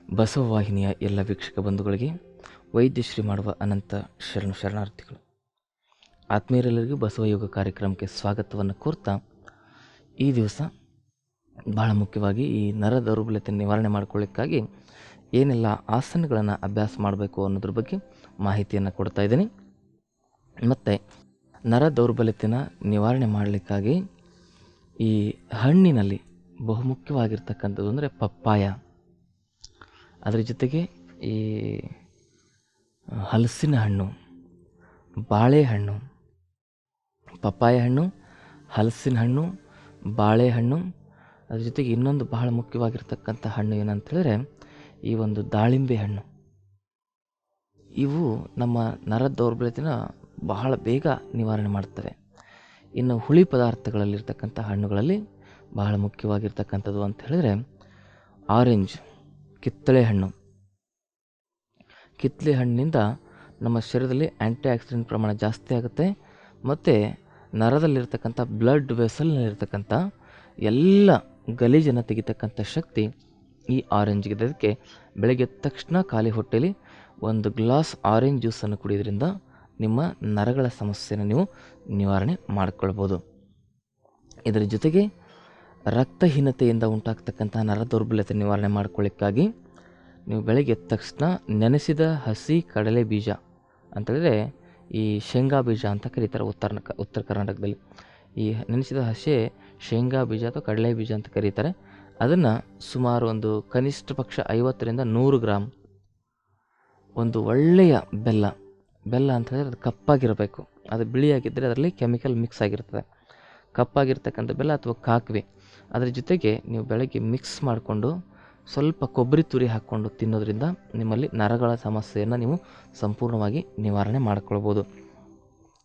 ಬಸವವಾಹಿನಿಯ ಎಲ್ಲ ವೀಕ್ಷಕ ಬಂಧುಗಳಿಗೆ ವೈದ್ಯಶ್ರೀ ಮಾಡುವ ಅನಂತ ಶರಣಾರ್ಥಿಗಳು. ಆತ್ಮೀಯರೆಲ್ಲರಿಗೂ ಬಸವಯೋಗ ಕಾರ್ಯಕ್ರಮಕ್ಕೆ ಸ್ವಾಗತವನ್ನು ಕೋರ್ತಾ, ಈ ದಿವಸ ಬಹಳ ಮುಖ್ಯವಾಗಿ ಈ ನರ ದೌರ್ಬಲ್ಯತೆ ನಿವಾರಣೆ ಮಾಡಿಕೊಳ್ಳಿಕ್ಕಾಗಿ ಏನೆಲ್ಲ ಆಸನಗಳನ್ನು ಅಭ್ಯಾಸ ಮಾಡಬೇಕು ಅನ್ನೋದ್ರ ಬಗ್ಗೆ ಮಾಹಿತಿಯನ್ನು ಕೊಡ್ತಾ ಇದ್ದೀನಿ. ಮತ್ತು ನರ ದೌರ್ಬಲ್ಯತೆನ ನಿವಾರಣೆ ಮಾಡಲಿಕ್ಕಾಗಿ ಈ ಹಣ್ಣಿನಲ್ಲಿ ಬಹುಮುಖ್ಯವಾಗಿರ್ತಕ್ಕಂಥದ್ದು ಅಂದರೆ ಪಪ್ಪಾಯ, ಅದರ ಜೊತೆಗೆ ಈ ಹಲಸಿನ ಹಣ್ಣು, ಬಾಳೆಹಣ್ಣು, ಪಪ್ಪಾಯ ಹಣ್ಣು, ಹಲಸಿನ ಹಣ್ಣು, ಬಾಳೆಹಣ್ಣು, ಅದ್ರ ಜೊತೆಗೆ ಇನ್ನೊಂದು ಬಹಳ ಮುಖ್ಯವಾಗಿರ್ತಕ್ಕಂಥ ಹಣ್ಣು ಏನಂತೇಳಿದ್ರೆ ಈ ಒಂದು ದಾಳಿಂಬೆ ಹಣ್ಣು. ಇವು ನಮ್ಮ ನರ ದೌರ್ಬಲ್ಯತೆನ ಬಹಳ ಬೇಗ ನಿವಾರಣೆ ಮಾಡ್ತವೆ. ಇನ್ನು ಹುಳಿ ಪದಾರ್ಥಗಳಲ್ಲಿರ್ತಕ್ಕಂಥ ಹಣ್ಣುಗಳಲ್ಲಿ ಬಹಳ ಮುಖ್ಯವಾಗಿರ್ತಕ್ಕಂಥದ್ದು ಅಂತ ಹೇಳಿದ್ರೆ ಆರೆಂಜ್, ಕಿತ್ತಳೆ ಹಣ್ಣು. ಕಿತ್ತಳೆ ಹಣ್ಣಿನಿಂದ ನಮ್ಮ ಶರೀರದಲ್ಲಿ ಆ್ಯಂಟಿ ಆಕ್ಸಿಡೆಂಟ್ ಪ್ರಮಾಣ ಜಾಸ್ತಿ ಆಗುತ್ತೆ ಮತ್ತು ನರದಲ್ಲಿರ್ತಕ್ಕಂಥ ಬ್ಲಡ್ ವೆಸಲ್ನಲ್ಲಿರ್ತಕ್ಕಂಥ ಎಲ್ಲ ಗಲೀಜನ್ನು ತೆಗಿತಕ್ಕಂಥ ಶಕ್ತಿ ಈ ಆರೆಂಜ್ಗೆ. ಅದಕ್ಕೆ ಬೆಳಗ್ಗೆ ಎದ್ದ ತಕ್ಷಣ ಖಾಲಿ ಹೊಟ್ಟೆಯಲ್ಲಿ ಒಂದು ಗ್ಲಾಸ್ ಆರೆಂಜ್ ಜ್ಯೂಸನ್ನು ಕುಡಿಯೋದ್ರಿಂದ ನಿಮ್ಮ ನರಗಳ ಸಮಸ್ಯೆಯನ್ನು ನೀವು ನಿವಾರಣೆ ಮಾಡಿಕೊಳ್ಬೋದು. ಇದರ ಜೊತೆಗೆ ರಕ್ತಹೀನತೆಯಿಂದ ಉಂಟಾಗ್ತಕ್ಕಂಥ ನರ ದೌರ್ಬಲ್ಯತೆ ನಿವಾರಣೆ ಮಾಡ್ಕೊಳ್ಳಿಕ್ಕಾಗಿ ನೀವು ಬೆಳಗ್ಗೆ ಎದ್ದ ತಕ್ಷಣ ನೆನೆಸಿದ ಹಸಿ ಕಡಲೆ ಬೀಜ ಅಂತೇಳಿದ್ರೆ ಈ ಶೇಂಗಾ ಬೀಜ ಅಂತ ಕರೀತಾರೆ ಉತ್ತರ ಕರ್ನಾಟಕದಲ್ಲಿ. ಈ ನೆನೆಸಿದ ಹಸಿ ಶೇಂಗಾ ಬೀಜ ಅಥವಾ ಕಡಲೆ ಬೀಜ ಅಂತ ಕರೀತಾರೆ. ಅದನ್ನು ಸುಮಾರು ಒಂದು ಕನಿಷ್ಠ ಪಕ್ಷ 50ರಿಂದ 100 ಗ್ರಾಮ್, ಒಂದು ಒಳ್ಳೆಯ ಬೆಲ್ಲ ಅಂತ ಹೇಳಿದ್ರೆ ಅದು ಕಪ್ಪಾಗಿರಬೇಕು. ಅದು ಬಿಳಿಯಾಗಿದ್ದರೆ ಅದರಲ್ಲಿ ಕೆಮಿಕಲ್ ಮಿಕ್ಸ್ ಆಗಿರ್ತದೆ. ಕಪ್ಪಾಗಿರ್ತಕ್ಕಂಥ ಬೆಲ್ಲ ಅಥವಾ ಕಾಕುವೆ, ಅದರ ಜೊತೆಗೆ ನೀವು ಬೆಳಗ್ಗೆ ಮಿಕ್ಸ್ ಮಾಡಿಕೊಂಡು ಸ್ವಲ್ಪ ಕೊಬ್ಬರಿ ತುರಿ ಹಾಕ್ಕೊಂಡು ತಿನ್ನೋದ್ರಿಂದ ನಿಮ್ಮಲ್ಲಿ ನರಗಳ ಸಮಸ್ಯೆಯನ್ನು ನೀವು ಸಂಪೂರ್ಣವಾಗಿ ನಿವಾರಣೆ ಮಾಡಿಕೊಳ್ಬೋದು.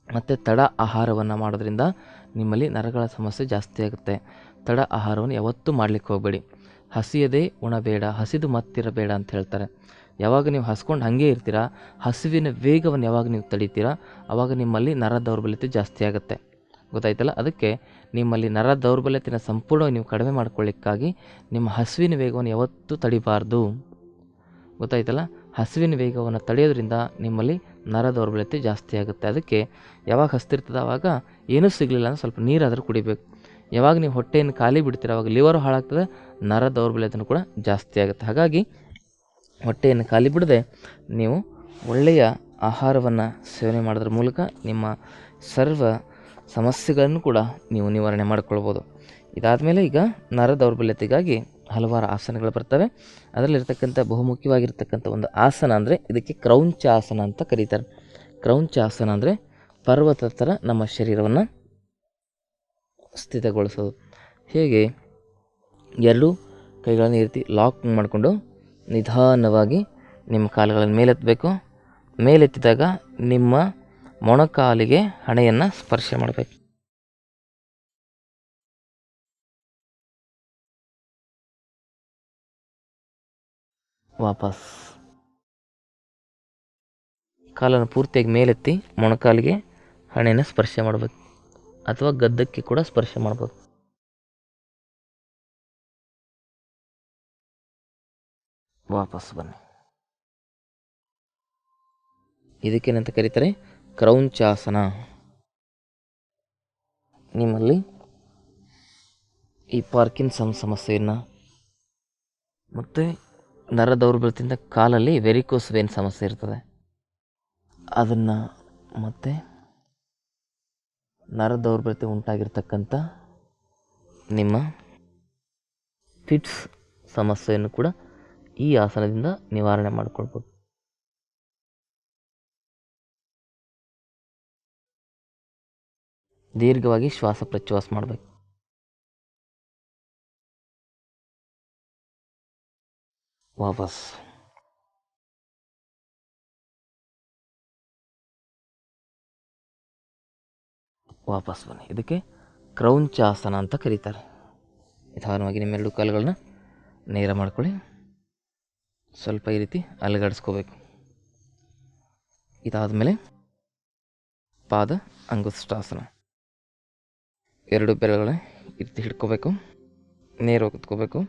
ಮತ್ತು ತಡ ಆಹಾರವನ್ನು ಮಾಡೋದ್ರಿಂದ ನಿಮ್ಮಲ್ಲಿ ನರಗಳ ಸಮಸ್ಯೆ ಜಾಸ್ತಿ ಆಗುತ್ತೆ. ತಡ ಆಹಾರವನ್ನು ಯಾವತ್ತೂ ಮಾಡಲಿಕ್ಕೆ ಹೋಗಬೇಡಿ. ಹಸಿಯದೇ ಉಣಬೇಡ, ಹಸಿದು ಮತ್ತಿರಬೇಡ ಅಂತ ಹೇಳ್ತಾರೆ. ಯಾವಾಗ ನೀವು ಹಸ್ಕೊಂಡು ಹಾಗೇ ಇರ್ತೀರಾ, ಹಸಿವಿನ ವೇಗವನ್ನು ಯಾವಾಗ ನೀವು ತಡಿತೀರಾ, ಆವಾಗ ನಿಮ್ಮಲ್ಲಿ ನರ ದೌರ್ಬಲ್ಯತೆ ಜಾಸ್ತಿ ಆಗುತ್ತೆ. ಗೊತ್ತಾಯ್ತಲ್ಲ? ಅದಕ್ಕೆ ನಿಮ್ಮಲ್ಲಿ ನರ ದೌರ್ಬಲ್ಯತೆನ ಸಂಪೂರ್ಣವಾಗಿ ನೀವು ಕಡಿಮೆ ಮಾಡ್ಕೊಳ್ಳಿಕ್ಕಾಗಿ ನಿಮ್ಮ ಹಸಿವಿನ ವೇಗವನ್ನು ಯಾವತ್ತೂ ತಡಿಬಾರ್ದು. ಗೊತ್ತಾಯ್ತಲ್ಲ? ಹಸಿವಿನ ವೇಗವನ್ನು ತಡೆಯೋದ್ರಿಂದ ನಿಮ್ಮಲ್ಲಿ ನರ ದೌರ್ಬಲ್ಯತೆ ಜಾಸ್ತಿ ಆಗುತ್ತೆ. ಅದಕ್ಕೆ ಯಾವಾಗ ಹಸ್ತಿರ್ತದೆ ಆವಾಗ ಏನೂ ಸಿಗಲಿಲ್ಲ ಅಂದರೆ ಸ್ವಲ್ಪ ನೀರಾದರೂ ಕುಡಿಬೇಕು. ಯಾವಾಗ ನೀವು ಹೊಟ್ಟೆಯನ್ನು ಖಾಲಿ ಬಿಡ್ತೀರ ಆವಾಗ ಲಿವರು ಹಾಳಾಗ್ತದೆ, ನರ ದೌರ್ಬಲ್ಯತೆನೂ ಕೂಡ ಜಾಸ್ತಿ ಆಗುತ್ತೆ. ಹಾಗಾಗಿ ಹೊಟ್ಟೆಯನ್ನು ಖಾಲಿ ಬಿಡದೆ ನೀವು ಒಳ್ಳೆಯ ಆಹಾರವನ್ನು ಸೇವನೆ ಮಾಡೋದ್ರ ಮೂಲಕ ನಿಮ್ಮ ಸರ್ವ ಸಮಸ್ಯೆಗಳನ್ನು ಕೂಡ ನೀವು ನಿವಾರಣೆ ಮಾಡಿಕೊಳ್ಬೋದು. ಇದಾದ ಮೇಲೆ ಈಗ ನರ ದೌರ್ಬಲ್ಯತೆಗಾಗಿ ಹಲವಾರು ಆಸನಗಳು ಬರ್ತವೆ. ಅದರಲ್ಲಿರ್ತಕ್ಕಂಥ ಬಹುಮುಖ್ಯವಾಗಿರ್ತಕ್ಕಂಥ ಒಂದು ಆಸನ ಅಂದರೆ ಇದಕ್ಕೆ ಕ್ರೌಂಚಾಸನ ಅಂತ ಕರೀತಾರೆ. ಕ್ರೌಂಚಾಸನ ಅಂದರೆ ಪರ್ವತ ಥರ ನಮ್ಮ ಶರೀರವನ್ನು ಸ್ಥಿತಗೊಳಿಸೋದು. ಹೇಗೆ? ಎರಡೂ ಕೈಗಳನ್ನು ಈ ರೀತಿ ಲಾಕ್ ಮಾಡಿಕೊಂಡು ನಿಧಾನವಾಗಿ ನಿಮ್ಮ ಕಾಲುಗಳನ್ನು ಮೇಲೆತ್ತಬೇಕು. ಮೇಲೆತ್ತಿದಾಗ ನಿಮ್ಮ ಮೊಣಕಾಲಿಗೆ ಹಣೆಯನ್ನು ಸ್ಪರ್ಶ ಮಾಡಬೇಕು. ವಾಪಸ್ ಕಾಲನ್ನು ಪೂರ್ತಿಯಾಗಿ ಮೇಲೆತ್ತಿ ಮೊಣಕಾಲಿಗೆ ಹಣೆಯನ್ನು ಸ್ಪರ್ಶ ಮಾಡಬೇಕು, ಅಥವಾ ಗದ್ದಕ್ಕೆ ಕೂಡ ಸ್ಪರ್ಶ ಮಾಡ್ಬೋದು. ವಾಪಸ್ ಬನ್ನಿ. ಇದಕ್ಕೇನಂತ ಕರೀತಾರೆ? ಕ್ರೌಂಚಾಸನ. ನಿಮ್ಮಲ್ಲಿ ಈ ಪಾರ್ಕಿನ್ಸನ್ ಸಮಸ್ಯೆಯನ್ನು ಮತ್ತು ನರ ದೌರ್ಬಲ್ಯದಿಂದ ಕಾಲಲ್ಲಿ ವೆರಿಕೋಸ್ ವೇನ್ ಸಮಸ್ಯೆ ಇರ್ತದೆ, ಅದನ್ನು ಮತ್ತು ನರ ದೌರ್ಬಲ್ಯತೆ ಉಂಟಾಗಿರ್ತಕ್ಕಂಥ ನಿಮ್ಮ ಫಿಟ್ಸ್ ಸಮಸ್ಯೆಯನ್ನು ಕೂಡ ಈ ಆಸನದಿಂದ ನಿವಾರಣೆ ಮಾಡಿಕೊಳ್ಬೋದು. ದೀರ್ಘವಾಗಿ ಶ್ವಾಸ ಪ್ರಶ್ವಾಸ ಮಾಡಬೇಕು. ವಾಪಸ್ ಬನ್ನಿ. ಇದಕ್ಕೆ ಕ್ರೌಂಚಾಸನ ಅಂತ ಕರೀತಾರೆ. ನಿಧಾನವಾಗಿ ನಿಮ್ಮೆರಡು ಕಾಲುಗಳನ್ನ ನೇರ ಮಾಡ್ಕೊಳ್ಳಿ. ಸ್ವಲ್ಪ ಈ ರೀತಿ ಅಲುಗಾಡಿಸ್ಕೋಬೇಕು. ಇದಾದ ಮೇಲೆ ಪಾದ ಅಂಗುಷ್ಟಾಸನ. ಎರಡು ಬೆರಳುಗಳ ಈ ರೀತಿ ಹಿಡ್ಕೋಬೇಕು, ನೇರವಾಗಿ ಕುತ್ಕೋಬೇಕು.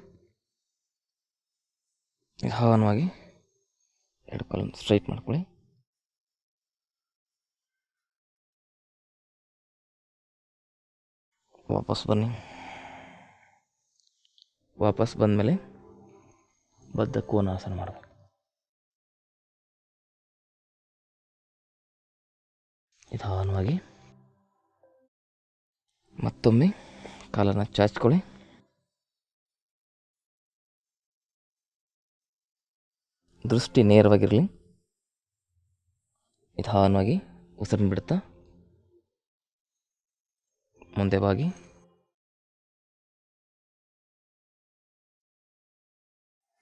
ನಿಧಾನವಾಗಿ ಎರಡು ಕಾಲನ್ನು ಸ್ಟ್ರೈಟ್ ಮಾಡ್ಕೊಳ್ಳಿ. ವಾಪಸ್ ಬನ್ನಿ. ವಾಪಸ್ ಬಂದಮೇಲೆ ಬದ್ಧ ಕೋನಾಸನ ಮಾಡಬೇಕು. ನಿಧಾನವಾಗಿ ಮತ್ತೊಮ್ಮೆ ಕಾಲನ್ನು ಚಾಚ್ಕೊಳ್ಳಿ. ದೃಷ್ಟಿ ನೇರವಾಗಿರಲಿ. ನಿಧಾನವಾಗಿ ಉಸಿರನ್ನು ಬಿಡ್ತಾ ಮುಂದೆ ಬಾಗಿ.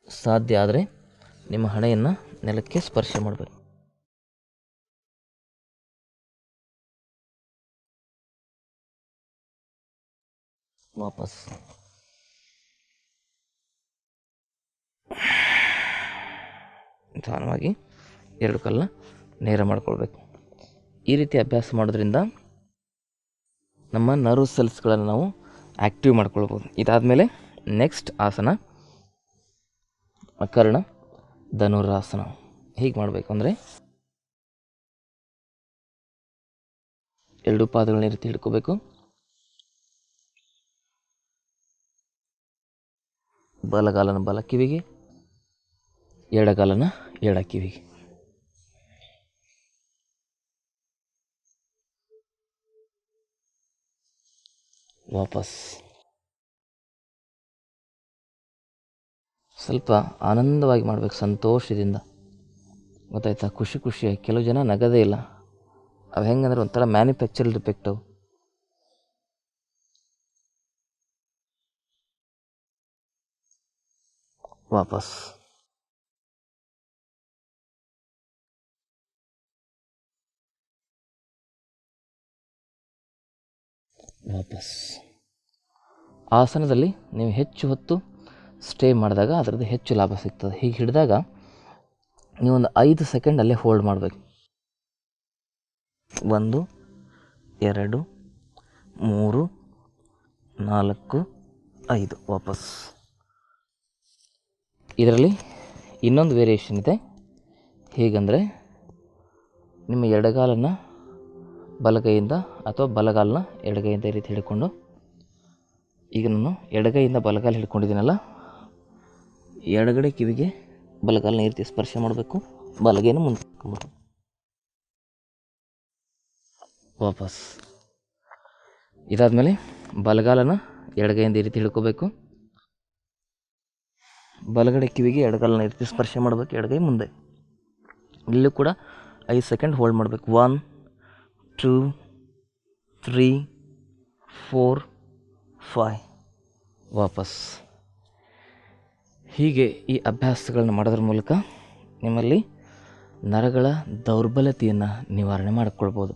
ಸಾಧ್ಯ ಆದರೆ ನಿಮ್ಮ ಹಣೆಯನ್ನು ನೆಲಕ್ಕೆ ಸ್ಪರ್ಶ ಮಾಡಬೇಕು. ವಾಪಸ್ ನಿಧಾನವಾಗಿ ಎರಡು ಕಾಲನ್ನ ನೇರ ಮಾಡ್ಕೊಳ್ಬೇಕು. ಈ ರೀತಿ ಅಭ್ಯಾಸ ಮಾಡೋದ್ರಿಂದ ನಮ್ಮ ನರ್ವ್ ಸೆಲ್ಸ್ಗಳನ್ನು ನಾವು ಆ್ಯಕ್ಟಿವ್ ಮಾಡ್ಕೊಳ್ಬೋದು. ಇದಾದಮೇಲೆ ನೆಕ್ಸ್ಟ್ ಆಸನ ಅಕರ್ಣ ಧನುರಾಸನ. ಹೀಗೆ ಮಾಡಬೇಕು ಅಂದರೆ ಎರಡು ಪಾದಗಳನ್ನ ಈ ರೀತಿ ಹಿಡ್ಕೋಬೇಕು. ಬಲಗಾಲನ ಬಲ ಕಿವಿಗೆ, ಎಡಗಾಲನ ಎಡ ಕಿವಿಗೆ. ವಾಪಸ್ ಸ್ವಲ್ಪ ಆನಂದವಾಗಿ ಮಾಡಬೇಕು, ಸಂತೋಷದಿಂದ. ಗೊತ್ತಾಯ್ತಾ? ಖುಷಿ ಖುಷಿಯಾಗಿ. ಕೆಲವು ಜನ ನಗದೇ ಇಲ್ಲ. ಅವು ಹೆಂಗಂದ್ರೆ ಒಂಥರ ಮ್ಯಾನುಫ್ಯಾಕ್ಚರ್ಡ್ ಇಫೆಕ್ಟ್ ಅವು. ವಾಪಸ್ ವಾಪಸ್. ಆಸನದಲ್ಲಿ ನೀವು ಹೆಚ್ಚು ಹೊತ್ತು ಸ್ಟೇ ಮಾಡಿದಾಗ ಅದರದ್ದು ಹೆಚ್ಚು ಲಾಭ ಸಿಗ್ತದೆ. ಹೀಗೆ ಹಿಡಿದಾಗ ನೀವೊಂದು 5 ಸೆಕೆಂಡ್ ಅಲ್ಲೇ ಹೋಲ್ಡ್ ಮಾಡಬೇಕು. 1 2 3 4 5. ವಾಪಸ್. ಇದರಲ್ಲಿ ಇನ್ನೊಂದು ವೇರಿಯೇಷನ್ ಇದೆ. ಹೇಗೆಂದರೆ ನಿಮ್ಮ ಎಡಗಾಲನ್ನು ಬಲಗೈಯಿಂದ ಅಥವಾ ಬಲಗಾಲನ್ನ ಎಡಗೈಯಿಂದ ಈ ರೀತಿ ಹಿಡ್ಕೊಂಡು, ಈಗ ನಾನು ಎಡಗೈಯಿಂದ ಬಲಗಾಲ ಹಿಡ್ಕೊಂಡಿದ್ದೀನಲ್ಲ, ಎಡಗಡೆ ಕಿವಿಗೆ ಬಲಗಾಲನ ಈ ರೀತಿ ಸ್ಪರ್ಶ ಮಾಡಬೇಕು. ಬಲಗೈನ ಮುಂದೆ ಹಾಕ್ಕೊಂಡು ವಾಪಸ್. ಇದಾದಮೇಲೆ ಬಲಗಾಲನ ಎಡಗೈಯಿಂದ ಈ ರೀತಿ ಹಿಡ್ಕೋಬೇಕು. ಬಲಗಡೆ ಕಿವಿಗೆ ಎಡಗಾಲನ ಈ ರೀತಿ ಸ್ಪರ್ಶ ಮಾಡಬೇಕು. ಎಡಗೈ ಮುಂದೆ. ಇಲ್ಲೂ ಕೂಡ 5 ಸೆಕೆಂಡ್ ಹೋಲ್ಡ್ ಮಾಡಬೇಕು. 1 2 3 4 5. ವಾಪಸ್. ಹೀಗೆ ಈ ಅಭ್ಯಾಸಗಳನ್ನ ಮಾಡೋದ್ರ ಮೂಲಕ ನಿಮ್ಮಲ್ಲಿ ನರಗಳ ದೌರ್ಬಲ್ಯತೆಯನ್ನು ನಿವಾರಣೆ ಮಾಡಿಕೊಳ್ಬೋದು.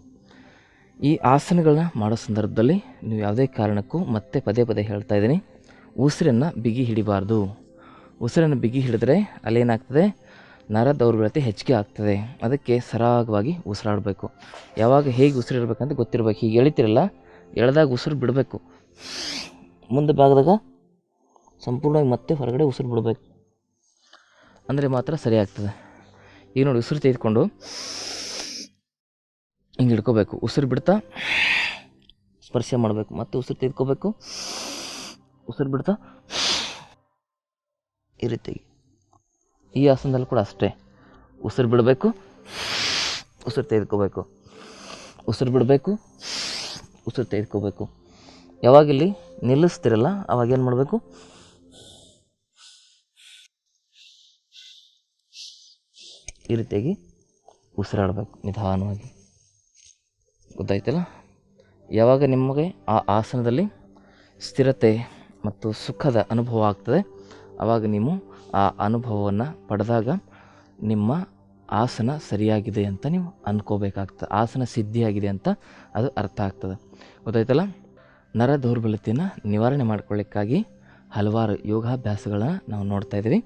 ಈ ಆಸನಗಳನ್ನ ಮಾಡೋ ಸಂದರ್ಭದಲ್ಲಿ ನೀವು ಯಾವುದೇ ಕಾರಣಕ್ಕೂ ಮತ್ತೆ ಪದೇ ಪದೇ ಹೇಳ್ತಾ ಇದ್ದೀನಿ, ಉಸಿರನ್ನು ಬಿಗಿ ಹಿಡಿಬಾರ್ದು. ಉಸಿರನ್ನು ಬಿಗಿ ಹಿಡಿದ್ರೆ ಅಲ್ಲೇನಾಗ್ತದೆ, ನರ ದೌರ್ಬಲ್ಯತೆ ಹೆಚ್ಚಿಗೆ ಆಗ್ತದೆ. ಅದಕ್ಕೆ ಸರಾಗವಾಗಿ ಉಸಿರಾಡಬೇಕು. ಯಾವಾಗ ಹೇಗೆ ಉಸಿರಿಡ್ಬೇಕಂತ ಗೊತ್ತಿರಬೇಕು. ಹೀಗೆ ಎಳಿತಿರಲ್ಲ, ಎಳೆದಾಗ ಉಸಿರು ಬಿಡಬೇಕು. ಮುಂದೆ ಭಾಗದಾಗ ಸಂಪೂರ್ಣವಾಗಿ ಮತ್ತೆ ಹೊರಗಡೆ ಉಸಿರು ಬಿಡಬೇಕು. ಅಂದರೆ ಮಾತ್ರ ಸರಿ ಆಗ್ತದೆ. ಈಗ ನೋಡಿ, ಉಸಿರು ತೆಗೆದುಕೊಂಡು ಹಿಂಗೆ ಹಿಡ್ಕೋಬೇಕು. ಉಸಿರು ಬಿಡ್ತಾ ಸ್ಪರ್ಶ ಮಾಡಬೇಕು. ಮತ್ತೆ ಉಸಿರು ತೆಗೆದುಕೋಬೇಕು. ಉಸಿರು ಬಿಡ್ತಾ ಈ ರೀತಿಯಾಗಿ. ಈ ಆಸನದಲ್ಲಿ ಕೂಡ ಅಷ್ಟೇ. ಉಸಿರು ಬಿಡಬೇಕು, ಉಸಿರು ತೆಗೆದುಕೋಬೇಕು, ಉಸಿರು ಬಿಡಬೇಕು, ಉಸಿರು ತೆಗೆದುಕೋಬೇಕು. ಯಾವಾಗಿಲ್ಲಿ ನಿಲ್ಲಿಸ್ತಿರಲ್ಲ ಅವಾಗ ಏನು ಮಾಡಬೇಕು, ಈ ರೀತಿಯಾಗಿ ಉಸಿರಾಡಬೇಕು ನಿಧಾನವಾಗಿ. ಗೊತ್ತಾಯ್ತಲ್ಲ? ಯಾವಾಗ ನಿಮಗೆ ಆ ಆಸನದಲ್ಲಿ ಸ್ಥಿರತೆ ಮತ್ತು ಸುಖದ ಅನುಭವ ಆಗ್ತದೆ, ಆವಾಗ ನೀವು ಆ ಅನುಭವವನ್ನು ಪಡೆದಾಗ ನಿಮ್ಮ ಆಸನ ಸರಿಯಾಗಿದೆ ಅಂತ ನೀವು ಅಂದ್ಕೋಬೇಕಾಗ್ತದೆ. ಆಸನ ಸಿದ್ಧಿಯಾಗಿದೆ ಅಂತ ಅದು ಅರ್ಥ ಆಗ್ತದೆ. ಗೊತ್ತಾಯ್ತಲ್ಲ? ನರ ದೌರ್ಬಲ್ಯತೆಯನ್ನು ನಿವಾರಣೆ ಮಾಡ್ಕೊಳ್ಳಿಕ್ಕಾಗಿ ಹಲವಾರು ಯೋಗಾಭ್ಯಾಸಗಳನ್ನ ನಾವು ನೋಡ್ತಾ ಇದ್ದೀವಿ.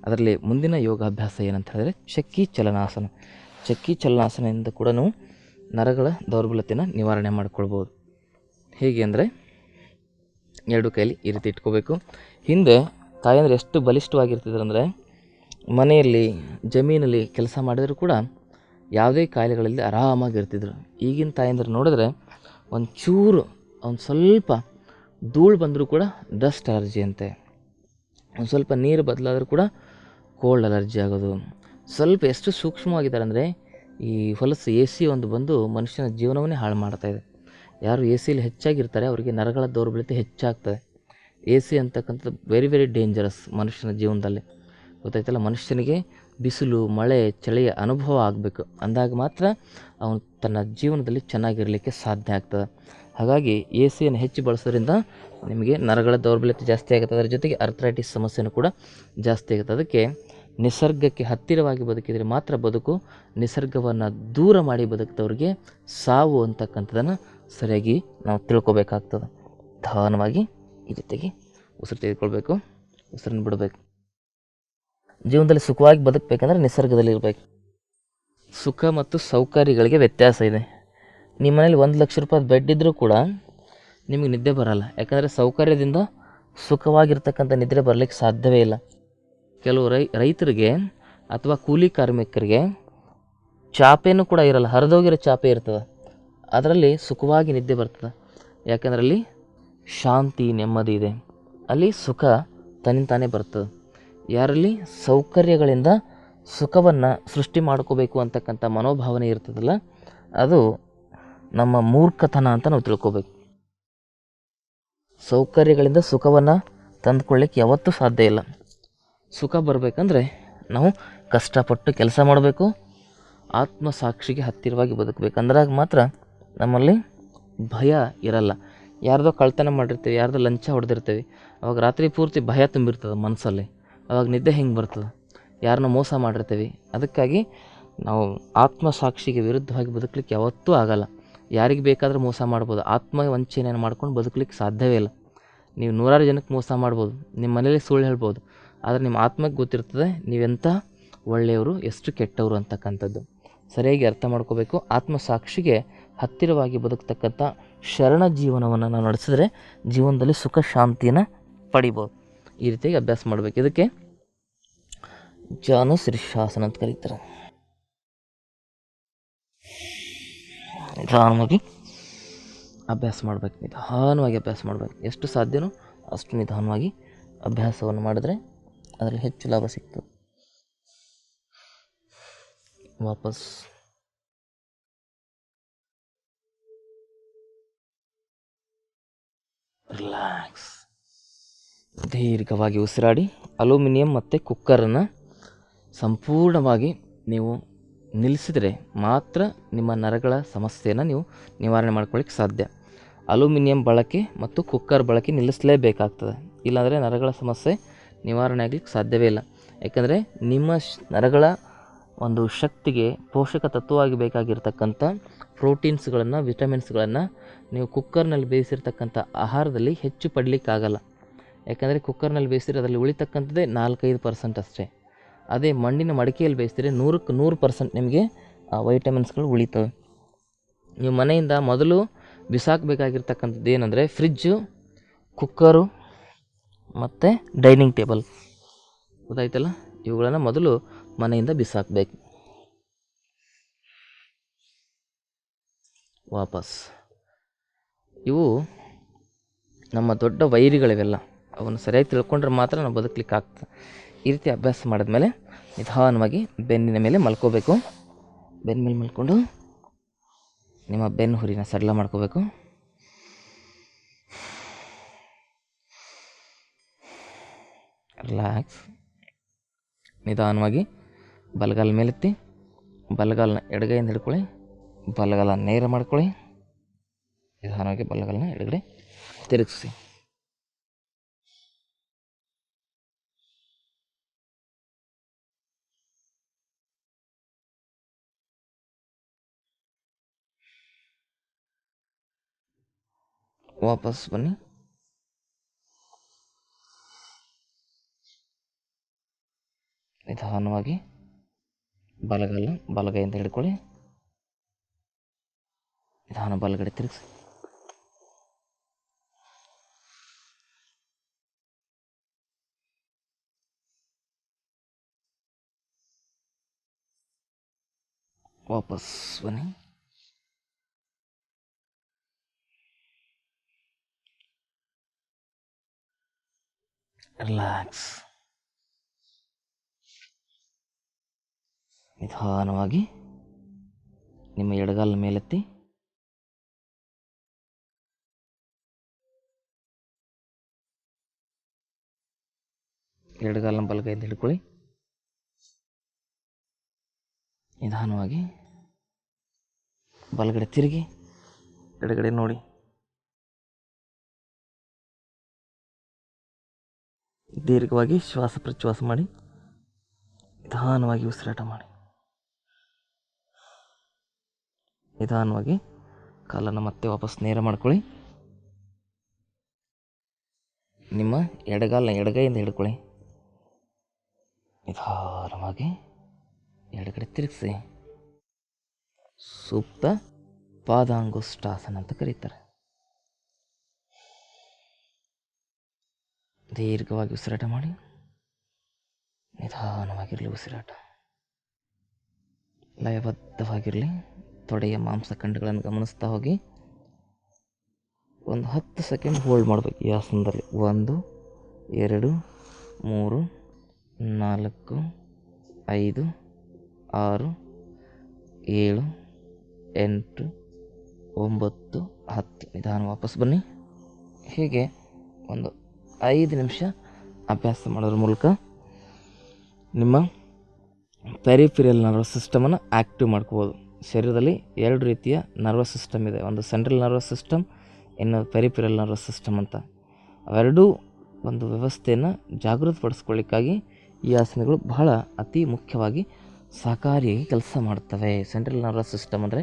ಅದರಲ್ಲಿ ಮುಂದಿನ ಯೋಗಾಭ್ಯಾಸ ಏನಂತ ಹೇಳಿದ್ರೆ ಚಕ್ಕಿ ಚಲನಾಸನ. ಚಕ್ಕಿ ಚಲನಾಸನದಿಂದ ಕೂಡ ನಾವು ನರಗಳ ದೌರ್ಬಲ್ಯತೆಯನ್ನು ನಿವಾರಣೆ ಮಾಡ್ಕೊಳ್ಬೋದು. ಹೇಗೆ ಅಂದರೆ ಎರಡು ಕೈಲಿ ಈ ರೀತಿ ಇಟ್ಕೋಬೇಕು. ಹಿಂದೆ ತಾಯಂದ್ರೆ ಎಷ್ಟು ಬಲಿಷ್ಠವಾಗಿರ್ತಿದ್ರು ಅಂದರೆ ಮನೆಯಲ್ಲಿ ಜಮೀನಲ್ಲಿ ಕೆಲಸ ಮಾಡಿದರೂ ಕೂಡ ಯಾವುದೇ ಕಾಯಿಲೆಗಳಲ್ಲಿ ಆರಾಮಾಗಿರ್ತಿದ್ರು. ಈಗಿನ ತಾಯಂದಿರು ನೋಡಿದ್ರೆ ಒಂಚೂರು ಒಂದು ಸ್ವಲ್ಪ ಧೂಳು ಬಂದರೂ ಕೂಡ ಡಸ್ಟ್ ಅಲರ್ಜಿ ಅಂತೆ, ಒಂದು ಸ್ವಲ್ಪ ನೀರು ಬದಲಾದರೂ ಕೂಡ ಕೋಲ್ಡ್ ಅಲರ್ಜಿ ಆಗೋದು. ಸ್ವಲ್ಪ ಎಷ್ಟು ಸೂಕ್ಷ್ಮವಾಗಿದ್ದಾರೆ ಅಂದರೆ ಈ ಹೊಲಸು ಎ ಸಿ ಒಂದು ಬಂದು ಮನುಷ್ಯನ ಜೀವನವನ್ನೇ ಹಾಳು ಮಾಡ್ತಾಯಿದೆ. ಯಾರು ಎ ಸಿಲಿ ಹೆಚ್ಚಾಗಿರ್ತಾರೆ ಅವರಿಗೆ ನರಗಳ ದೌರ್ಬಲ್ಯತೆ ಹೆಚ್ಚಾಗ್ತದೆ. ಎ ಸಿ ಅಂತಕ್ಕಂಥದ್ದು ವೆರಿ ವೆರಿ ಡೇಂಜರಸ್ ಮನುಷ್ಯನ ಜೀವನದಲ್ಲಿ, ಗೊತ್ತಾಯ್ತಲ್ಲ. ಮನುಷ್ಯನಿಗೆ ಬಿಸಿಲು ಮಳೆ ಚಳಿಯ ಅನುಭವ ಆಗಬೇಕು, ಅಂದಾಗ ಮಾತ್ರ ಅವನು ತನ್ನ ಜೀವನದಲ್ಲಿ ಚೆನ್ನಾಗಿರಲಿಕ್ಕೆ ಸಾಧ್ಯ ಆಗ್ತದೆ. ಹಾಗಾಗಿ ಎ ಸಿಯನ್ನು ಹೆಚ್ಚು ಬಳಸೋದ್ರಿಂದ ನಿಮಗೆ ನರಗಳ ದೌರ್ಬಲ್ಯತೆ ಜಾಸ್ತಿ ಆಗುತ್ತೆ, ಅದರ ಜೊತೆಗೆ ಅರ್ಥ್ರೈಟಿಸ್ ಸಮಸ್ಯೆನೂ ಕೂಡ ಜಾಸ್ತಿ ಆಗುತ್ತೆ. ಅದಕ್ಕೆ ನಿಸರ್ಗಕ್ಕೆ ಹತ್ತಿರವಾಗಿ ಬದುಕಿದರೆ ಮಾತ್ರ ಬದುಕು, ನಿಸರ್ಗವನ್ನು ದೂರ ಮಾಡಿ ಬದುಕಿದವ್ರಿಗೆ ಸಾವು ಅಂತಕ್ಕಂಥದ್ದನ್ನು ಸರಿಯಾಗಿ ನಾವು ತಿಳ್ಕೊಬೇಕಾಗ್ತದೆ. ನಿಧಾನವಾಗಿ ಈ ಜೊತೆಗೆ ಉಸಿರು ತೆಗೆದುಕೊಳ್ಬೇಕು, ಉಸಿರನ್ನು ಬಿಡಬೇಕು. ಜೀವನದಲ್ಲಿ ಸುಖವಾಗಿ ಬದುಕಬೇಕಂದ್ರೆ ನಿಸರ್ಗದಲ್ಲಿ ಇರಬೇಕು. ಸುಖ ಮತ್ತು ಸೌಕರ್ಯಗಳಿಗೆ ವ್ಯತ್ಯಾಸ ಇದೆ. ನಿಮ್ಮ ಮನೇಲಿ 1,00,000 ರೂಪಾಯಿ ಬೆಡ್ ಇದ್ದರೂ ಕೂಡ ನಿಮಗೆ ನಿದ್ದೆ ಬರೋಲ್ಲ, ಯಾಕಂದರೆ ಸೌಕರ್ಯದಿಂದ ಸುಖವಾಗಿರ್ತಕ್ಕಂಥ ನಿದ್ರೆ ಬರಲಿಕ್ಕೆ ಸಾಧ್ಯವೇ ಇಲ್ಲ. ಕೆಲವು ರೈತರಿಗೆ ಅಥವಾ ಕೂಲಿ ಕಾರ್ಮಿಕರಿಗೆ ಚಾಪೆನೂ ಕೂಡ ಇರಲ್ಲ, ಹರಿದೋಗಿರೋ ಚಾಪೆ ಇರ್ತದೆ, ಅದರಲ್ಲಿ ಸುಖವಾಗಿ ನಿದ್ದೆ ಬರ್ತದೆ. ಯಾಕಂದರೆ ಅಲ್ಲಿ ಶಾಂತಿ ನೆಮ್ಮದಿ ಇದೆ, ಅಲ್ಲಿ ಸುಖ ತನ್ನಿಂತಾನೇ ಬರ್ತದೆ. ಯಾರಲ್ಲಿ ಸೌಕರ್ಯಗಳಿಂದ ಸುಖವನ್ನು ಸೃಷ್ಟಿ ಮಾಡ್ಕೋಬೇಕು ಅಂತಕ್ಕಂಥ ಮನೋಭಾವನೆ ಇರ್ತದಲ್ಲ, ಅದು ನಮ್ಮ ಮೂರ್ಖತನ ಅಂತ ನಾವು ತಿಳ್ಕೊಬೇಕು. ಸೌಕರ್ಯಗಳಿಂದ ಸುಖವನ್ನು ತಂದುಕೊಳ್ಳಿಕ್ಕೆ ಯಾವತ್ತೂ ಸಾಧ್ಯ ಇಲ್ಲ. ಸುಖ ಬರಬೇಕಂದ್ರೆ ನಾವು ಕಷ್ಟಪಟ್ಟು ಕೆಲಸ ಮಾಡಬೇಕು, ಆತ್ಮಸಾಕ್ಷಿಗೆ ಹತ್ತಿರವಾಗಿ ಬದುಕಬೇಕು. ಅಂದ್ರಾಗ ಮಾತ್ರ ನಮ್ಮಲ್ಲಿ ಭಯ ಇರಲ್ಲ. ಯಾರ್ದೋ ಕಳ್ತನ ಮಾಡಿರ್ತೀವಿ, ಯಾರ್ದೋ ಲಂಚ ಹೊಡೆದಿರ್ತೀವಿ, ಅವಾಗ ರಾತ್ರಿ ಪೂರ್ತಿ ಭಯ ತುಂಬಿರ್ತದೆ ಮನಸ್ಸಲ್ಲಿ, ಅವಾಗ ನಿದ್ದೆ ಹೆಂಗೆ ಬರ್ತದೆ? ಯಾರನ್ನ ಮೋಸ ಮಾಡಿರ್ತೀವಿ. ಅದಕ್ಕಾಗಿ ನಾವು ಆತ್ಮಸಾಕ್ಷಿಗೆ ವಿರುದ್ಧವಾಗಿ ಬದುಕಲಿಕ್ಕೆ ಯಾವತ್ತೂ ಆಗಲ್ಲ. ಯಾರಿಗೆ ಬೇಕಾದರೂ ಮೋಸ ಮಾಡ್ಬೋದು, ಆತ್ಮ ವಂಚನೆಯನ್ನು ಮಾಡ್ಕೊಂಡು ಬದುಕಲಿಕ್ಕೆ ಸಾಧ್ಯವೇ ಇಲ್ಲ. ನೀವು 100 ಜನಕ್ಕೆ ಮೋಸ ಮಾಡ್ಬೋದು, ನಿಮ್ಮ ಮನೇಲಿ ಸುಳ್ಳು ಹೇಳ್ಬೋದು, ಆದರೆ ನಿಮ್ಮ ಆತ್ಮಕ್ಕೆ ಗೊತ್ತಿರ್ತದೆ ನೀವೆಂಥ ಒಳ್ಳೆಯವರು ಎಷ್ಟು ಕೆಟ್ಟವರು ಅಂತಕ್ಕಂಥದ್ದು. ಸರಿಯಾಗಿ ಅರ್ಥ ಮಾಡ್ಕೋಬೇಕು. ಆತ್ಮಸಾಕ್ಷಿಗೆ ಹತ್ತಿರವಾಗಿ ಬದುಕ್ತಕ್ಕಂಥ ಶರಣ ಜೀವನವನ್ನು ನಾವು ನಡೆಸಿದ್ರೆ ಜೀವನದಲ್ಲಿ ಸುಖ ಶಾಂತಿಯನ್ನು ಪಡಿಬೋದು. ಈ ರೀತಿಯಾಗಿ ಅಭ್ಯಾಸ ಮಾಡಬೇಕು. ಇದಕ್ಕೆ ಜಾನು ಶೀರ್ಷಾಸನ ಅಂತ ಕರೀತಾರೆ. ನಿಧಾನವಾಗಿ ಅಭ್ಯಾಸ ಮಾಡಬೇಕು, ನಿಧಾನವಾಗಿ ಅಭ್ಯಾಸ ಮಾಡಬೇಕು. ಎಷ್ಟು ಸಾಧ್ಯನೋ ಅಷ್ಟು ನಿಧಾನವಾಗಿ ಅಭ್ಯಾಸವನ್ನು ಮಾಡಿದ್ರೆ ಅದರಲ್ಲಿ ಹೆಚ್ಚು ಲಾಭ ಸಿಗ್ತದೆ. ವಾಪಸ್ ರಿಲ್ಯಾಕ್ಸ್. ದೀರ್ಘವಾಗಿ ಉಸಿರಾಡಿ. ಅಲ್ಯೂಮಿನಿಯಂ ಮತ್ತು ಕುಕ್ಕರನ್ನು ಸಂಪೂರ್ಣವಾಗಿ ನೀವು ನಿಲ್ಲಿಸಿದರೆ ಮಾತ್ರ ನಿಮ್ಮ ನರಗಳ ಸಮಸ್ಯೆಯನ್ನು ನೀವು ನಿವಾರಣೆ ಮಾಡ್ಕೊಳ್ಳಿಕ್ಕೆ ಸಾಧ್ಯ. ಅಲ್ಯೂಮಿನಿಯಂ ಬಳಕೆ ಮತ್ತು ಕುಕ್ಕರ್ ಬಳಕೆ ನಿಲ್ಲಿಸಲೇಬೇಕಾಗ್ತದೆ, ಇಲ್ಲಾಂದರೆ ನರಗಳ ಸಮಸ್ಯೆ ನಿವಾರಣೆ ಆಗಲಿಕ್ಕೆ ಸಾಧ್ಯವೇ ಇಲ್ಲ. ಯಾಕಂದರೆ ನಿಮ್ಮ ನರಗಳ ಒಂದು ಶಕ್ತಿಗೆ ಪೋಷಕ ತತ್ವವಾಗಿ ಬೇಕಾಗಿರ್ತಕ್ಕಂಥ ಪ್ರೋಟೀನ್ಸ್ಗಳನ್ನು ವಿಟಮಿನ್ಸ್ಗಳನ್ನು ನೀವು ಕುಕ್ಕರ್ನಲ್ಲಿ ಬೇಯಿಸಿರ್ತಕ್ಕಂಥ ಆಹಾರದಲ್ಲಿ ಹೆಚ್ಚು ಪಡಲಿಕ್ಕಾಗಲ್ಲ. ಯಾಕಂದರೆ ಕುಕ್ಕರ್ನಲ್ಲಿ ಬೇಯಿಸಿದ್ರೆ ಅದರಲ್ಲಿ ಉಳಿತಕ್ಕಂಥದ್ದೇ 4-5% ಅಷ್ಟೇ. ಅದೇ ಮಣ್ಣಿನ ಮಡಿಕೆಯಲ್ಲಿ ಬೇಯಿಸಿದ್ರೆ 100ಕ್ಕೆ 100% ನಿಮಗೆ ಆ ವೈಟಮಿನ್ಸ್ಗಳು ಉಳಿತವೆ. ನೀವು ಮನೆಯಿಂದ ಮೊದಲು ಬಿಸಾಕಬೇಕಾಗಿರ್ತಕ್ಕಂಥದ್ದು ಏನಂದರೆ ಫ್ರಿಜ್ಜು, ಕುಕ್ಕರು ಮತ್ತು ಡೈನಿಂಗ್ ಟೇಬಲ್, ಗೊತ್ತಾಯ್ತಲ್ಲ. ಇವುಗಳನ್ನು ಮೊದಲು ಮನೆಯಿಂದ ಬಿಸಾಕಬೇಕು. ವಾಪಸ್. ಇವು ನಮ್ಮ ದೊಡ್ಡ ವೈರಿಗಳಿವೆಲ್ಲ, ಅವನ್ನು ಸರಿಯಾಗಿ ತಿಳ್ಕೊಂಡ್ರೆ ಮಾತ್ರ ನಾವು ಬದುಕಲಿಕ್ಕೆ ಆಗ್ತದೆ. ಈ ರೀತಿ ಅಭ್ಯಾಸ ಮಾಡಿದ್ಮೇಲೆ ನಿಧಾನವಾಗಿ ಬೆನ್ನಿನ ಮೇಲೆ ಮಲ್ಕೋಬೇಕು. ಬೆನ್ನ ಮೇಲೆ ಮಲ್ಕೊಂಡು ನಿಮ್ಮ ಬೆನ್ನು ಹುರಿನ ಸಡಿಲ ಮಾಡ್ಕೋಬೇಕು. ರಿಲ್ಯಾಕ್ಸ್. ನಿಧಾನವಾಗಿ ಬಲಗಾಲ ಮೇಲೆತ್ತಿ, ಬಲಗಾಲನ ಎಡಗೈಯಿಂದ ಹಿಡ್ಕೊಳ್ಳಿ, ಬಲಗಾಲ ನೇರ ಮಾಡ್ಕೊಳ್ಳಿ. ನಿಧಾನವಾಗಿ ಬಲಗಾಲನ ಎಡಗಡೆ ತಿರುಗಿಸಿ. ವಾಪಸ್ ಬನ್ನಿ. ನಿಧಾನವಾಗಿ ಬಲಗಾಲ ಬಲಗೈಯಿಂದ ಹಿಡ್ಕೊಳ್ಳಿ, ನಿಧಾನ ಬಲಗಡೆ ತಿರುಗಿಸಿ. ವಾಪಸ್ ಬನ್ನಿ. ರಿಲ್ಯಾಕ್ಸ್. ನಿಧಾನವಾಗಿ ನಿಮ್ಮ ಎಡಗಾಲ ಮೇಲೆತ್ತಿ ಎಡಗಾಲನ ಬಲಗೈಯಿಂದ ಹಿಡ್ಕೊಳ್ಳಿ. ನಿಧಾನವಾಗಿ ಬಲಗಡೆ ತಿರುಗಿ ಎಡಗಡೆ ನೋಡಿ. ದೀರ್ಘವಾಗಿ ಶ್ವಾಸ ಪ್ರಶ್ವಾಸ ಮಾಡಿ ನಿಧಾನವಾಗಿ ಉಸಿರಾಟ ಮಾಡಿ. ನಿಧಾನವಾಗಿ ಕಾಲನ್ನು ಮತ್ತೆ ವಾಪಸ್ ನೇರ ಮಾಡ್ಕೊಳ್ಳಿ. ನಿಮ್ಮ ಎಡಗಾಲನ ಎಡಗೈಯಿಂದ ಹಿಡ್ಕೊಳ್ಳಿ. ನಿಧಾನವಾಗಿ ಎಡಗಡೆ ತಿರುಗಿಸಿ. ಸೂಕ್ತ ಪಾದಾಂಗುಷ್ಟಾಸನ ಅಂತ ಕರೀತಾರೆ. ದೀರ್ಘವಾಗಿ ಉಸಿರಾಟ ಮಾಡಿ. ನಿಧಾನವಾಗಿರಲಿ ಉಸಿರಾಟ. ಲಯಬದ್ಧವಾಗಿರಲಿ. ತೊಡೆಯ ಮಾಂಸಖಂಡಗಳನ್ನು ಗಮನಿಸ್ತಾ ಹೋಗಿ. ಒಂದು 10 ಸೆಕೆಂಡ್ ಹೋಲ್ಡ್ ಮಾಡಬೇಕು ಈ ಆಸನದಲ್ಲಿ. 1 2 3 4 5 6 7 8 9 10. ನಿಧಾನ ವಾಪಸ್ ಬನ್ನಿ. ಹೀಗೆ ಒಂದು 5 ನಿಮಿಷ ಅಭ್ಯಾಸ ಮಾಡೋದ್ರ ಮೂಲಕ ನಿಮ್ಮ ಪೆರಿಫೆರಲ್ ನರ್ವಸ್ ಸಿಸ್ಟಮನ್ನು ಆ್ಯಕ್ಟಿವ್ ಮಾಡ್ಕೋಬೋದು. ಶರೀರದಲ್ಲಿ 2 ರೀತಿಯ ನರ್ವಸ್ ಸಿಸ್ಟಮ್ ಇದೆ. ಒಂದು ಸೆಂಟ್ರಲ್ ನರ್ವಸ್ ಸಿಸ್ಟಮ್, ಇನ್ನೊಂದು ಪೆರಿಫೆರಲ್ ನರ್ವಸ್ ಸಿಸ್ಟಮ್ ಅಂತ. ಅವೆರಡೂ ಒಂದು ವ್ಯವಸ್ಥೆಯನ್ನು ಜಾಗೃತಪಡಿಸ್ಕೊಳ್ಳಿಕ್ಕಾಗಿ ಈ ಆಸನಗಳು ಬಹಳ ಅತಿ ಮುಖ್ಯವಾಗಿ ಸಹಕಾರಿಯಾಗಿ ಕೆಲಸ ಮಾಡ್ತವೆ. ಸೆಂಟ್ರಲ್ ನರ್ವಸ್ ಸಿಸ್ಟಮ್ ಅಂದರೆ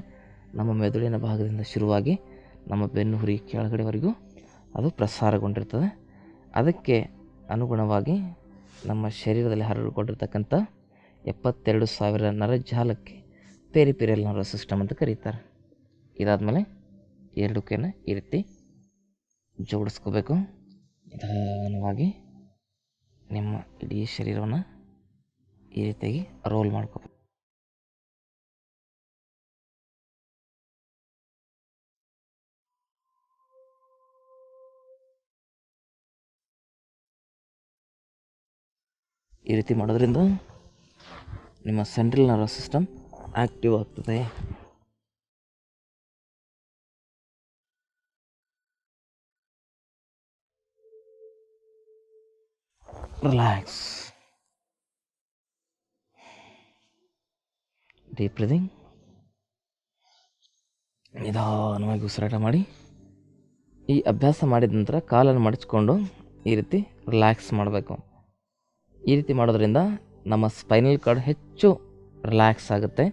ನಮ್ಮ ಮೆದುಳಿನ ಭಾಗದಿಂದ ಶುರುವಾಗಿ ನಮ್ಮ ಬೆನ್ನು ಹುರಿ ಕೆಳಗಡೆವರೆಗೂ ಅದು ಪ್ರಸಾರಗೊಂಡಿರ್ತದೆ. ಅದಕ್ಕೆ ಅನುಗುಣವಾಗಿ ನಮ್ಮ ಶರೀರದಲ್ಲಿ ಹರಡಿಕೊಂಡಿರ್ತಕ್ಕಂಥ 72,000 ನರಜಾಲಕ್ಕೆ ಪೆರಿಫೆರಲ್ ನರ್ವಸ್ ಸಿಸ್ಟಮ್ ಅಂತ ಕರೀತಾರೆ. ಇದಾದಮೇಲೆ 2 ಕೈನ ಈ ರೀತಿ ಜೋಡಿಸ್ಕೋಬೇಕು. ನಿಧಾನವಾಗಿ ನಿಮ್ಮ ಇಡೀ ಶರೀರವನ್ನು ಈ ರೀತಿಯಾಗಿ ರೋಲ್ ಮಾಡ್ಕೋಬೇಕು. ಈ ರೀತಿ ಮಾಡೋದ್ರಿಂದ ನಿಮ್ಮ ಸೆಂಟ್ರಲ್ ನರ್ವಸ್ ಸಿಸ್ಟಮ್ ಆ್ಯಕ್ಟಿವ್ ಆಗ್ತದೆ. ರಿಲ್ಯಾಕ್ಸ್. Deep breathing. ನಿಧಾನವಾಗಿ ಉಸಿರಾಟ ಮಾಡಿ. ಈ ಅಭ್ಯಾಸ ಮಾಡಿದ ನಂತರ ಕಾಲನ್ನು ಮಡಚಿಕೊಂಡು ಈ ರೀತಿ ರಿಲ್ಯಾಕ್ಸ್ ಮಾಡಬೇಕು. ಈ ರೀತಿ ಮಾಡೋದ್ರಿಂದ ನಮ್ಮ ಸ್ಪೈನಲ್ ಕಾರ್ಡ್ ಹೆಚ್ಚು ರಿಲ್ಯಾಕ್ಸ್ ಆಗುತ್ತೆ.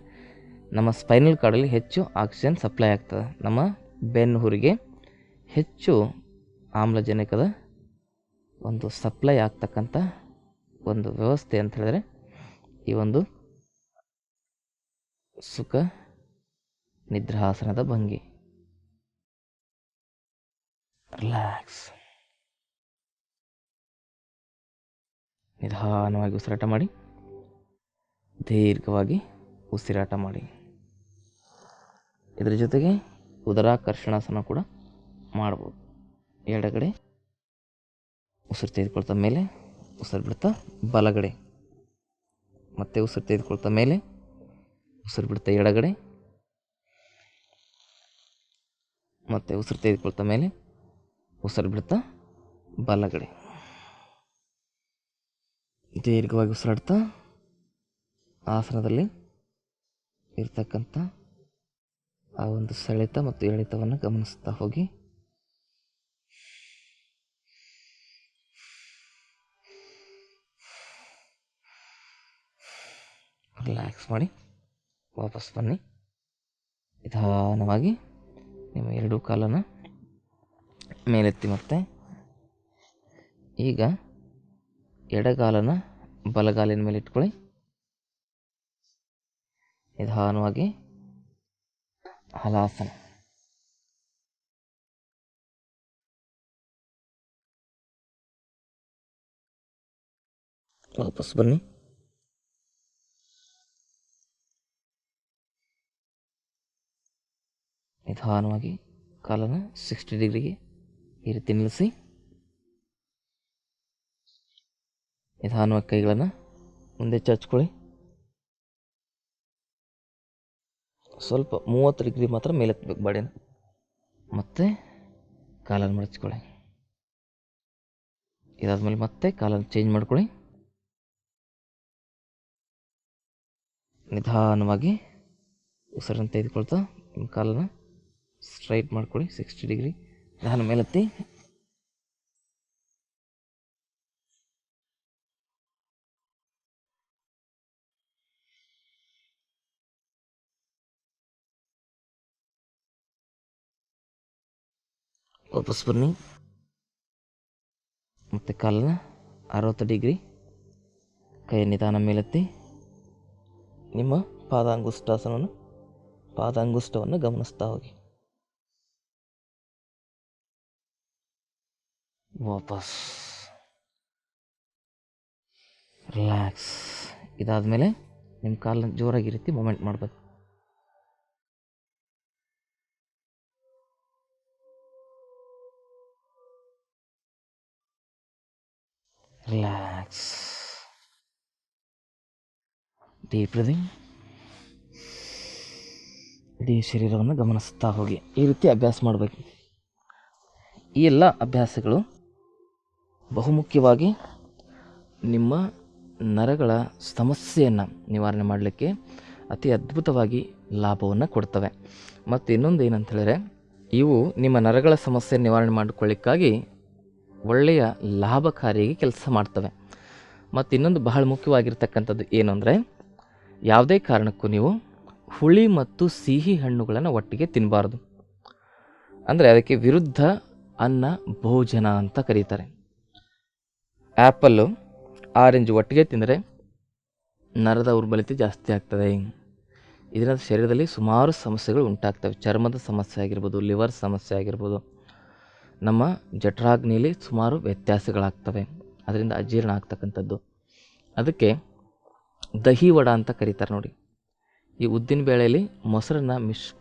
ನಮ್ಮ ಸ್ಪೈನಲ್ ಕಾರ್ಡಲ್ಲಿ ಹೆಚ್ಚು ಆಕ್ಸಿಜನ್ ಸಪ್ಲೈ ಆಗ್ತದೆ. ನಮ್ಮ ಬೆನ್ನು ಹುರಿಗೆ ಹೆಚ್ಚು ಆಮ್ಲಜನಕದ ಒಂದು ಸಪ್ಲೈ ಆಗ್ತಕ್ಕಂಥ ಒಂದು ವ್ಯವಸ್ಥೆ ಅಂತ ಹೇಳಿದ್ರೆ ಈ ಒಂದು ಸುಖ ನಿದ್ರಾಸನದ ಭಂಗಿ. ರಿಲ್ಯಾಕ್ಸ್. ನಿಧಾನವಾಗಿ ಉಸಿರಾಟ ಮಾಡಿ. ದೀರ್ಘವಾಗಿ ಉಸಿರಾಟ ಮಾಡಿ. ಇದರ ಜೊತೆಗೆ ಉದರಾಕರ್ಷಣಾಸನ ಕೂಡ ಮಾಡ್ಬೋದು. ಎಡಗಡೆ ಉಸಿರು ತೆಗೆದುಕೊಳ್ತಾ ಮೇಲೆ ಉಸಿರು ಬಿಡ್ತಾ ಬಲಗಡೆ, ಮತ್ತೆ ಉಸಿರು ತೆಗೆದುಕೊಳ್ತಾ ಮೇಲೆ ಉಸಿರು ಬಿಡ್ತಾ ಎಡಗಡೆ, ಮತ್ತೆ ಉಸಿರು ತೆಗೆದುಕೊಳ್ತಾ ಮೇಲೆ ಉಸಿರು ಬಿಡ್ತಾ ಬಲಗಡೆ. ದೀರ್ಘವಾಗಿ ಉಸಿರಾಡ್ತಾ ಆಸನದಲ್ಲಿ ಇರ್ತಕ್ಕಂಥ ಆ ಒಂದು ಸೆಳೆತ ಮತ್ತು ಎಳೆತವನ್ನು ಗಮನಿಸ್ತಾ ಹೋಗಿ. ರಿಲ್ಯಾಕ್ಸ್ ಮಾಡಿ ವಾಪಸ್ ಬನ್ನಿ. ನಿಧಾನವಾಗಿ ನಿಮ್ಮ 2 ಕಾಲನ್ನು ಮೇಲೆತ್ತಿ. ಮತ್ತೆ ಈಗ ಎಡಗಾಲನ ಬಲಗಾಲಿನ ಮೇಲೆ ಇಟ್ಕೊಳ್ಳಿ. ನಿಧಾನವಾಗಿ ಹಲಾಸನ. ವಾಪಸ್ ಬನ್ನಿ. ನಿಧಾನವಾಗಿ ಕಾಲನ್ನು 60 ಡಿಗ್ರಿಗೆ ಈ ರೀತಿ ನಿಲ್ಲಿಸಿ ನಿಧಾನವಾಗಿ ಕೈಗಳನ್ನು ಮುಂದೆ ಚಾಚ್ಕೊಳ್ಳಿ. ಸ್ವಲ್ಪ 30 ಡಿಗ್ರಿ ಮಾತ್ರ ಮೇಲೆತ್ತಬೇಕು ಬಾಡಿನ. ಮತ್ತೆ ಕಾಲನ್ನು ಮಡಚ್ಕೊಳ್ಳಿ. ಇದಾದ್ಮೇಲೆ ಮತ್ತೆ ಕಾಲನ್ನು ಚೇಂಜ್ ಮಾಡ್ಕೊಳ್ಳಿ. ನಿಧಾನವಾಗಿ ಉಸಿರನ್ನು ತೆಗೆದುಕೊಳ್ತಾ ನಿಮ್ಮ ಕಾಲನ್ನು ಸ್ಟ್ರೈಟ್ ಮಾಡ್ಕೊಳ್ಳಿ 60 ಡಿಗ್ರಿ. ನಿಧಾನ ಮೇಲೆತ್ತಿ. ವಾಪಸ್ ಬನ್ನಿ. ಮತ್ತು ಕಾಲನ್ನು 60 ಡಿಗ್ರಿ ಕೈ ನಿಧಾನ ಮೇಲೆತ್ತಿ ನಿಮ್ಮ ಪಾದಾಂಗುಷ್ಟವನ್ನು ಗಮನಿಸ್ತಾ ಹೋಗಿ. ವಾಪಸ್ ರಿಲ್ಯಾಕ್ಸ್. ಇದಾದಮೇಲೆ ನಿಮ್ಮ ಕಾಲನ್ನು ಜೋರಾಗಿ ಈ ರೀತಿ ಮೂಮೆಂಟ್ ಮಾಡಬೇಕು. ರಿಲ್ಯಾಕ್ಸ್. Deep breathing. ಇಡೀ ಶರೀರವನ್ನು ಗಮನಿಸ್ತಾ ಹೋಗಿ. ಈ ರೀತಿ ಅಭ್ಯಾಸ ಮಾಡಬೇಕು. ಈ ಎಲ್ಲ ಅಭ್ಯಾಸಗಳು ಬಹುಮುಖ್ಯವಾಗಿ ನಿಮ್ಮ ನರಗಳ ಸಮಸ್ಯೆಯನ್ನು ನಿವಾರಣೆ ಮಾಡಲಿಕ್ಕೆ ಅತಿ ಅದ್ಭುತವಾಗಿ ಲಾಭವನ್ನು ಕೊಡ್ತವೆ. ಮತ್ತು ಇನ್ನೊಂದು ಏನಂತ ಹೇಳಿದ್ರೆ, ಇವು ನಿಮ್ಮ ನರಗಳ ಸಮಸ್ಯೆ ನಿವಾರಣೆ ಮಾಡಿಕೊಳ್ಳಿಕ್ಕಾಗಿ ಒಳ್ಳೆಯ ಲಾಭಕಾರಿಯಾಗಿ ಕೆಲಸ ಮಾಡ್ತವೆ. ಮತ್ತು ಇನ್ನೊಂದು ಬಹಳ ಮುಖ್ಯವಾಗಿರ್ತಕ್ಕಂಥದ್ದು ಏನು ಅಂದರೆ, ಯಾವುದೇ ಕಾರಣಕ್ಕೂ ನೀವು ಹುಳಿ ಮತ್ತು ಸಿಹಿ ಹಣ್ಣುಗಳನ್ನು ಒಟ್ಟಿಗೆ ತಿನ್ನಬಾರ್ದು. ಅಂದರೆ ಅದಕ್ಕೆ ವಿರುದ್ಧ ಅನ್ನ ಭೋಜನ ಅಂತ ಕರೀತಾರೆ. ಆ್ಯಪಲ್ಲು, ಆರೆಂಜ್ ಒಟ್ಟಿಗೆ ತಿಂದರೆ ನರದ ದುರ್ಬಲತೆ ಜಾಸ್ತಿ ಆಗ್ತದೆ. ಇದರಿಂದ ಶರೀರದಲ್ಲಿ ಸುಮಾರು ಸಮಸ್ಯೆಗಳು ಉಂಟಾಗ್ತವೆ. ಚರ್ಮದ ಸಮಸ್ಯೆ ಆಗಿರ್ಬೋದು, ಲಿವರ್ ಸಮಸ್ಯೆ ಆಗಿರ್ಬೋದು, ನಮ್ಮ ಜಠರಾಗ್ನಿಯಲ್ಲಿ ಸುಮಾರು ವ್ಯತ್ಯಾಸಗಳಾಗ್ತವೆ. ಅದರಿಂದ ಅಜೀರ್ಣ ಆಗ್ತಕ್ಕಂಥದ್ದು. ಅದಕ್ಕೆ ದಹಿ ವಡ ಅಂತ ಕರೀತಾರೆ ನೋಡಿ. ಈ ಉದ್ದಿನ ಬೇಳೆಯಲ್ಲಿ ಮೊಸರನ್ನು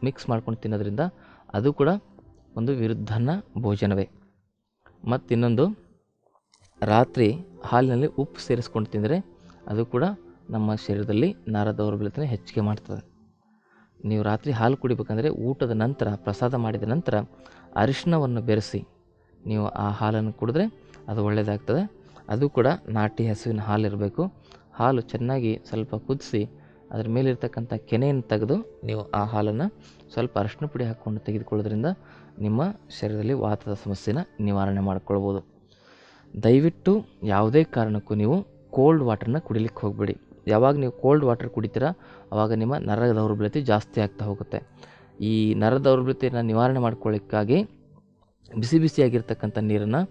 ಮಿಕ್ಸ್ ಮಾಡ್ಕೊಂಡು ತಿನ್ನೋದ್ರಿಂದ ಅದು ಕೂಡ ಒಂದು ವಿರುದ್ಧನ ಭೋಜನವೇ. ಮತ್ತಿನ್ನೊಂದು, ರಾತ್ರಿ ಹಾಲಿನಲ್ಲಿ ಉಪ್ಪು ಸೇರಿಸ್ಕೊಂಡು ತಿಂದರೆ ಅದು ಕೂಡ ನಮ್ಮ ಶರೀರದಲ್ಲಿ ನರ ದೌರ್ಬಲ್ಯತೆ ಹೆಚ್ಚಿಗೆ ಮಾಡ್ತದೆ. ನೀವು ರಾತ್ರಿ ಹಾಲು ಕುಡಿಬೇಕಂದ್ರೆ ಊಟದ ನಂತರ, ಪ್ರಸಾದ ಮಾಡಿದ ನಂತರ ಅರಿಶಿಣವನ್ನು ಬೆರೆಸಿ ನೀವು ಆ ಹಾಲನ್ನು ಕುಡಿದ್ರೆ ಅದು ಒಳ್ಳೆಯದಾಗ್ತದೆ. ಅದು ಕೂಡ ನಾಟಿ ಹಸುವಿನ ಹಾಲಿರಬೇಕು. ಹಾಲು ಚೆನ್ನಾಗಿ ಸ್ವಲ್ಪ ಕುದಿಸಿ ಅದರ ಮೇಲಿರ್ತಕ್ಕಂಥ ಕೆನೆಯನ್ನು ತೆಗೆದು ನೀವು ಆ ಹಾಲನ್ನು ಸ್ವಲ್ಪ ಅರಿಶಿಣ ಪುಡಿ ಹಾಕ್ಕೊಂಡು ತೆಗೆದುಕೊಳ್ಳೋದ್ರಿಂದ ನಿಮ್ಮ ಶರೀರದಲ್ಲಿ ವಾತದ ಸಮಸ್ಯೆನ ನಿವಾರಣೆ ಮಾಡ್ಕೊಳ್ಬೋದು. ದಯವಿಟ್ಟು ಯಾವುದೇ ಕಾರಣಕ್ಕೂ ನೀವು ಕೋಲ್ಡ್ ವಾಟರ್ನ ಕುಡಿಲಿಕ್ಕೆ ಹೋಗಬೇಡಿ. ಯಾವಾಗ ನೀವು ಕೋಲ್ಡ್ ವಾಟರ್ ಕುಡಿತೀರಾ ಆವಾಗ ನಿಮ್ಮ ನರ ದೌರ್ಬಲ್ಯತೆ ಜಾಸ್ತಿ ಆಗ್ತಾ ಹೋಗುತ್ತೆ. ಈ ನರ ದೌರ್ಬಲ್ಯತೆಯನ್ನು ನಿವಾರಣೆ ಮಾಡ್ಕೊಳ್ಳಿಕ್ಕಾಗಿ ಬಿಸಿಯಾಗಿರ್ತಕ್ಕಂಥ ನೀರನ್ನು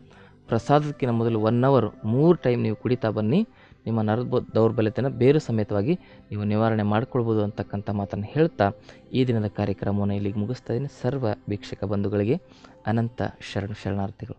ಪ್ರಸಾದಕ್ಕಿಂತ ಮೊದಲು 1 ಅವರ್ 3 ಟೈಮ್ ನೀವು ಕುಡಿತಾ ಬನ್ನಿ. ನಿಮ್ಮ ನರದ ದೌರ್ಬಲ್ಯತೆಯನ್ನು ಬೇರು ಸಮೇತವಾಗಿ ನೀವು ನಿವಾರಣೆ ಮಾಡ್ಕೊಳ್ಬೋದು ಅಂತಕ್ಕಂಥ ಮಾತನ್ನು ಹೇಳ್ತಾ ಈ ದಿನದ ಕಾರ್ಯಕ್ರಮವನ್ನು ಇಲ್ಲಿಗೆ ಮುಗಿಸ್ತಾ ಇದ್ದೀನಿ. ಸರ್ವ ವೀಕ್ಷಕ ಬಂಧುಗಳಿಗೆ ಅನಂತ ಶರಣಾರ್ಥಿಗಳು.